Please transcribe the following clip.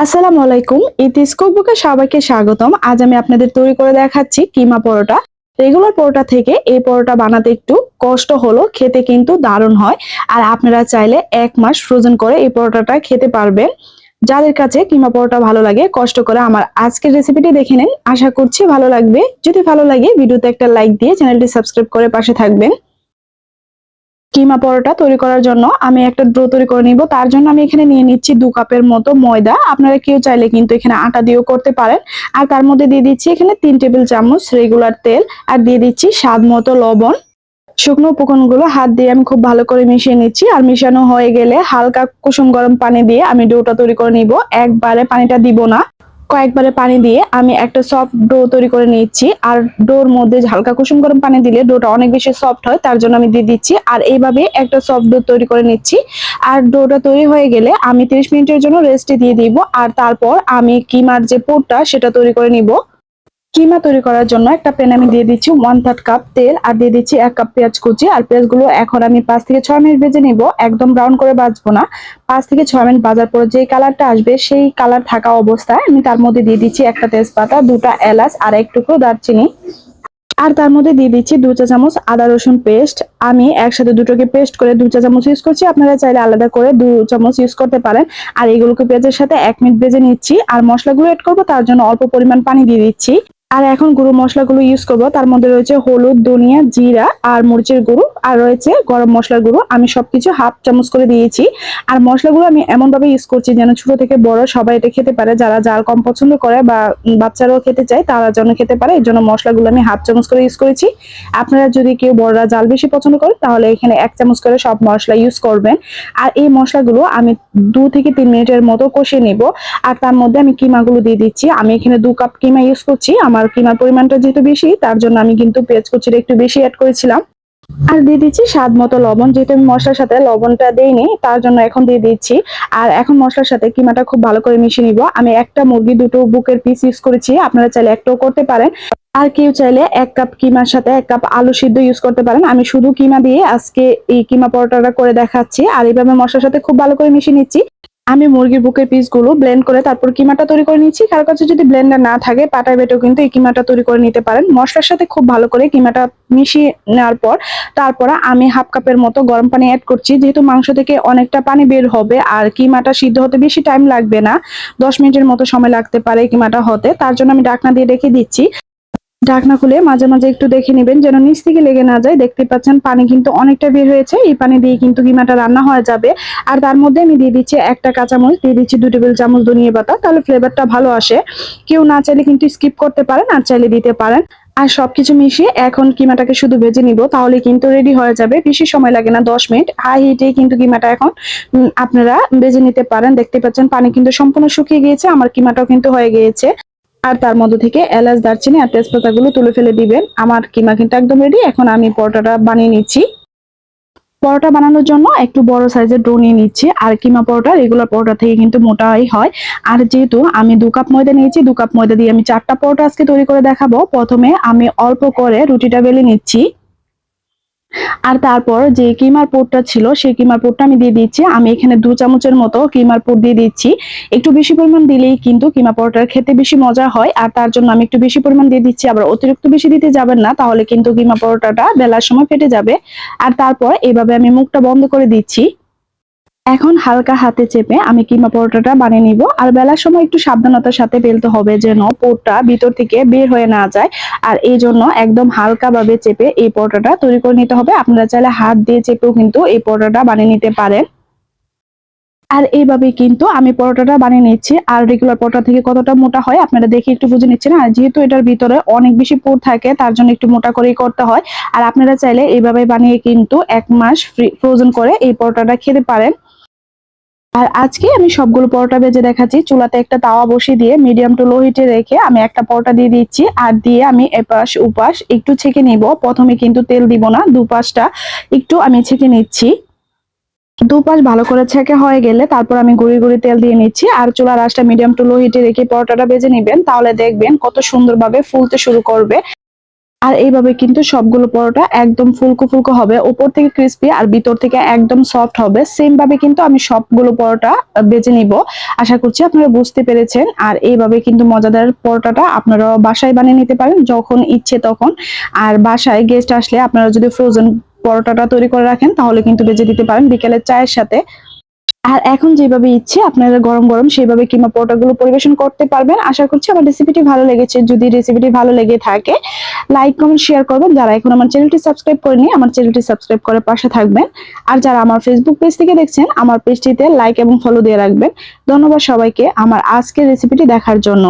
আসসালামু আলাইকুম। ইতিস কুকবুকে সবাইকে স্বাগতম। আজ আমি আপনাদের তৈরি করে দেখাচ্ছি কিমা পরোটা। রেগুলার পরোটা থেকে এই পরোটা বানাতে একটু কষ্ট হলো, খেতে কিন্তু দারুণ হয়। আর আপনারা চাইলে ১ মাস ফ্রোজেন করে এই পরোটাটা খেতে পারবেন। যাদের কাছে কিমা পরোটা ভালো লাগে কষ্ট করে আমার আজকের রেসিপিটি দেখে নিন। আশা করছি ভালো লাগবে। যদি ভালো লাগে ভিডিওতে একটা লাইক দিয়ে চ্যানেলটি সাবস্ক্রাইব করে পাশে থাকবেন। কিমা পরোটা তৈরি করার জন্য আমি একটা ডো তৈরি করে নিব। তার জন্য আমি এখানে নিয়ে নিচ্ছি ২ কাপের মতো ময়দা। আপনারা কেউ চাইলে কিন্তু এখানে আটা দিয়েও করতে পারেন। আর তার মধ্যে দিয়ে দিচ্ছি এখানে ৩ টেবিল চামচ রেগুলার তেল আর দিয়ে দিচ্ছি স্বাদ মতো লবণ। শুকনো উপকরণগুলো হাত দিয়ে আমি খুব ভালো করে মিশিয়ে নিচ্ছি। আর মিশানো হয়ে গেলে হালকা কুসুম গরম পানি দিয়ে আমি ডোটা তৈরি করে নিব। একবারে পানিটা দিব না। কয়েকবারে পানি দিয়ে আমি একটা সফট ডো তৈরি করে নিচ্ছি। আর ডোর মধ্যে হালকা কুসুম গরম পানি দিলে ডোটা অনেক বেশি সফট হয়, তার জন্য আমি দিয়ে দিচ্ছি। আর এইভাবে একটা সফট ডো তৈরি করে নিচ্ছি। আর ডোটা তৈরি হয়ে গেলে আমি ৩০ মিনিটের জন্য রেস্টে দিয়ে দিব। আর তারপর আমি কিমার যে পুরটা সেটা তৈরি করে নিব। কিমা তৈরি করার জন্য একটা প্যানে আমি দিয়ে দিচ্ছি 1/3 কাপ তেল আর দিয়ে দিচ্ছি ১ কাপ পেঁয়াজ কুচি। আর পেঁয়াজগুলো এখন আমি ৫ থেকে ৬ মিনিট ভেজে নিব। একদম ব্রাউন করে ভাজবো না। ৫ থেকে ৬ মিনিট ভাজার পর যে কালারটা আসবে সেই কালার থাকা অবস্থায় আমি তার মধ্যে দিয়ে দিচ্ছি একটা তেজপাতা, ২টা এলাচ আর ১ টুকরো দারচিনি। আর তার মধ্যে দিয়ে দিচ্ছি ২ চা চামচ আদা রসুন পেস্ট। আমি একসাথে দুটোকে পেস্ট করে ২ চা চামচ ইউজ করছি। আপনারা চাইলে আলাদা করে ২ চামচ ইউজ করতে পারেন। আর এগুলোকে পেঁয়াজের সাথে ১ মিনিট ভেজে নিচ্ছি। আর মশলাগুলো এড করব, তার জন্য অল্প পরিমাণ পানি দিয়ে দিচ্ছি। আর এখন গুঁড়ো মশলাগুলো ইউজ করব। তার মধ্যে রয়েছে হলুদ, ধনিয়া, জিরা আর মরিচের গুঁড়ো আর রয়েছে গরম মশলার গুঁড়ো। আমি সবকিছু হাফ চামচ করে দিয়েছি। আর মশলাগুলো আমি এমন ভাবে ইউজ করছি যেন ছোট থেকে বড় সবাই এটা খেতে পারে। যারা ঝাল কম পছন্দ করে বা বাচ্চারাও খেতে চায় তারা যেন খেতে পারে, এর জন্য মশলাগুলো আমি হাফ চামচ করে ইউজ করেছি। আপনারা যদি কেউ বড়রা ঝাল বেশি পছন্দ করেন তাহলে এখানে ১ চামচ করে সব মশলা ইউজ করবেন। আর এই মশলাগুলো আমি ২ থেকে ৩ মিনিটের মতো কষিয়ে নিব। আর তার মধ্যে আমি কিমাগুলো দিয়ে দিচ্ছি। আমি এখানে ২ কাপ কিমা ইউজ করছি। আমার কিমার পরিমাণটা যেহেতু বেশি তার জন্য আমি কিন্তু পেঁয়াজ কুচিটা একটু বেশি অ্যাড করেছিলাম। আর দিয়ে দিচ্ছি স্বাদ মতো লবণ। যেহেতু আমি মশলার সাথে লবণটা দেইনি তার জন্য এখন দিয়ে দিচ্ছি। আর এখন মশলার সাথে কিমাটা খুব ভালো করে মিশিয়ে নিব। আমি একটা মুরগি ২টো বুকের পিস ইউজ করেছি। আপনারা চাইলে একটাও করতে পারেন। আর কেউ চাইলে ১ কাপ কিমার সাথে ১ কাপ আলু সিদ্ধ ইউজ করতে পারেন। আমি শুধু কিমা দিয়ে আজকে এই কিমা পরোটাটা করে দেখাচ্ছি। আর এইভাবে মশলার সাথে খুব ভালো করে মিশিয়ে নিচ্ছি। আমি মুরগির বুকের পিসগুলো ব্লেন্ড করে তারপর কিমাটা তৈরি করে নিচ্ছি। কারো কাছে যদি ব্লেন্ডার না থাকে পাটায় বেটেও কিন্তু এই কিমাটা তৈরি করে নিতে পারেন। মশলার সাথে খুব ভালো করে কিমাটা মিশিয়ে নেওয়ার পর তারপরে আমি হাফ কাপের মতো গরম পানি এড করছি। যেহেতু মাংস থেকে অনেকটা পানি বের হবে আর কিমাটা সিদ্ধ হতে বেশি টাইম লাগবে না, ১০ মিনিটের মতো সময় লাগতে পারে কিমাটা হতে। তার জন্য আমি ঢাকনা দিয়ে রেখে দিচ্ছি। ঢাকনা খুলে মাঝে মাঝে একটু দেখে নিবেন যেন নিচ থেকে লেগে না যায়। দেখতে পাচ্ছেন পানি কিন্তু অনেকটা বের হয়েছে। এই পানি দিয়ে কিন্তু কিমাটা রান্না হয়ে যাবে। আর তার মধ্যে আমি দিয়ে দিচ্ছি একটা কাঁচামরিচ, দিয়ে দিচ্ছি ২ টেবিল চামচ ধনিয়া পাতা, তাহলে ফ্লেভারটা ভালো আসে। কেউ না চাইলে কিন্তু স্কিপ করতে পারেন, আর চাইলে দিতে পারেন। আর সবকিছু মিশিয়ে এখন কিমাটাকে শুধু ভেজে নিব, তাহলে কিন্তু রেডি হয়ে যাবে। বেশি সময় লাগে না, ১০ মিনিট হাই হিটে কিন্তু কিমাটা এখন আপনারা ভেজে নিতে পারেন। দেখতে পাচ্ছেন পানি কিন্তু সম্পূর্ণ শুকিয়ে গিয়েছে, আমার কিমাটাও কিন্তু হয়ে গিয়েছে। আর তার মধ্যে থেকে এলাচ, দারচিনি আর তেজপাতাগুলো তুলে ফেলে দিবেন। আমার কিমা কিন্তু একদম রেডি। এখন আমি পরোটাটা বানিয়ে নিচ্ছি। পরোটা বানানোর জন্য একটু বড় সাইজের ডো নিয়ে নিচ্ছি। আর কিমা পরোটা রেগুলার পরোটা থেকে কিন্তু মোটাই হয়। আর যেহেতু আমি ২ কাপ ময়দা নিয়েছি, ২ কাপ ময়দা দিয়ে আমি ৪টা পরোটা আজকে তৈরি করে দেখাবো। প্রথমে আমি অল্প করে রুটিটা বেলে নিচ্ছি। আর তারপর যে কিমার পুরটা ছিল সেই কিমার পুরটা আমি দিয়ে দিচ্ছি। আমি এখানে ২ চামচের মতো কিমার পুর দিয়ে দিচ্ছি। একটু বেশি পরিমাণ দিলেই কিন্তু কিমা পরোটা খেতে বেশি মজা হয়। আর তার জন্য আমি একটু বেশি পরিমাণ দিয়ে দিচ্ছি। আবার অতিরিক্ত বেশি দিতে যাবেন না, তাহলে কিন্তু কিমা পরোটাটা বেলার সময় ফেটে যাবে। আর তারপর এভাবে আমি মুখটা বন্ধ করে দিচ্ছি। এখন হালকা হাতে চেপে আমি কিমা পরোটাটা বানিয়ে নিব। আর বেলার সময় একটু সাবধানতার সাথে বেলতে হবে যেন পুরটা ভিতর থেকে বের হয়ে না যায়। আর এই জন্য একদম হালকা ভাবে চেপে এই পরোটাটা তৈরি করে নিতে হবে। আপনারা চাইলে হাত দিয়ে চেপেও কিন্তু এই পরোটাটা বানিয়ে নিতে পারেন। আর এইভাবে কিন্তু আমি পরোটাটা বানিয়ে নিচ্ছি। আর রেগুলার পরোটা থেকে কতটা মোটা হয় আপনারা দেখে একটু বুঝে নিচ্ছেন। আর যেহেতু এটার ভিতরে অনেক বেশি পুর থাকে তার জন্য একটু মোটা করেই করতে হয়। আর আপনারা চাইলে এইভাবে বানিয়ে কিন্তু ১ মাস ফ্রোজেন করে এই পরোটাটা খেতে পারেন। আর আজকে আমি সবগুলো পরোটা ভেজে দেখাচ্ছি। চুলাতে একটা তাওয়া বসিয়ে দিয়ে মিডিয়াম টু লো হিটে রেখে আমি একটা পরোটা দিয়ে দিচ্ছি। আর দিয়ে আমি এপাশ ওপাশ একটু ছেঁকে নিব। প্রথমে কিন্তু তেল দিব না, দুপাশটা একটু আমি ছেঁকে নিচ্ছি। দুপাশ ভালো করে ছেঁকে হয়ে গেলে তারপর আমি গুঁড়ি গুঁড়ি তেল দিয়ে নিচ্ছি। আর চুলার আঁচটা মিডিয়াম টু লো হিটে রেখে পরোটাটা ভেজে নিবেন, তাহলে দেখবেন কত সুন্দরভাবে ফুলতে শুরু করবে। আর এইভাবে কিন্তু সবগুলো পরোটা একদম ফুলকো ফুলকো হবে, উপর থেকে ক্রিস্পি আর ভিতর থেকে একদম সফট হবে। সেম ভাবে কিন্তু আমি সবগুলো পরোটা বেজে নিব। আশা করছি আপনারা বুঝতে পেরেছেন। আর এইভাবে কিন্তু মজাদার পরোটাটা আপনারা বাসায় বানিয়ে নিতে পারেন যখন ইচ্ছে তখন। আর বাসায় গেস্ট আসলে আপনারা যদি ফ্রোজেন পরোটাটা তৈরি করে রাখেন তাহলে কিন্তু ভেজে দিতে পারেন বিকেলের চায়ের সাথে। আর এখন যেভাবে ইচ্ছে আপনারা গরম গরম সেভাবে কিমা পরোটাগুলো পরিবেশন করতে পারবেন। আশা করছি আমার রেসিপিটি ভালো লেগেছে। যদি রেসিপিটি ভালো লেগে থাকে লাইক কমেন্ট শেয়ার করবেন। যারা এখন আমার চ্যানেলটি সাবস্ক্রাইব করেনি আমার চ্যানেলটি সাবস্ক্রাইব করে পাশে থাকবেন। আর যারা আমার ফেসবুক পেজ থেকে দেখছেন আমার পেজটিতে লাইক এবং ফলো দিয়ে রাখবেন। ধন্যবাদ সবাইকে আমার আজকের রেসিপিটি দেখার জন্য।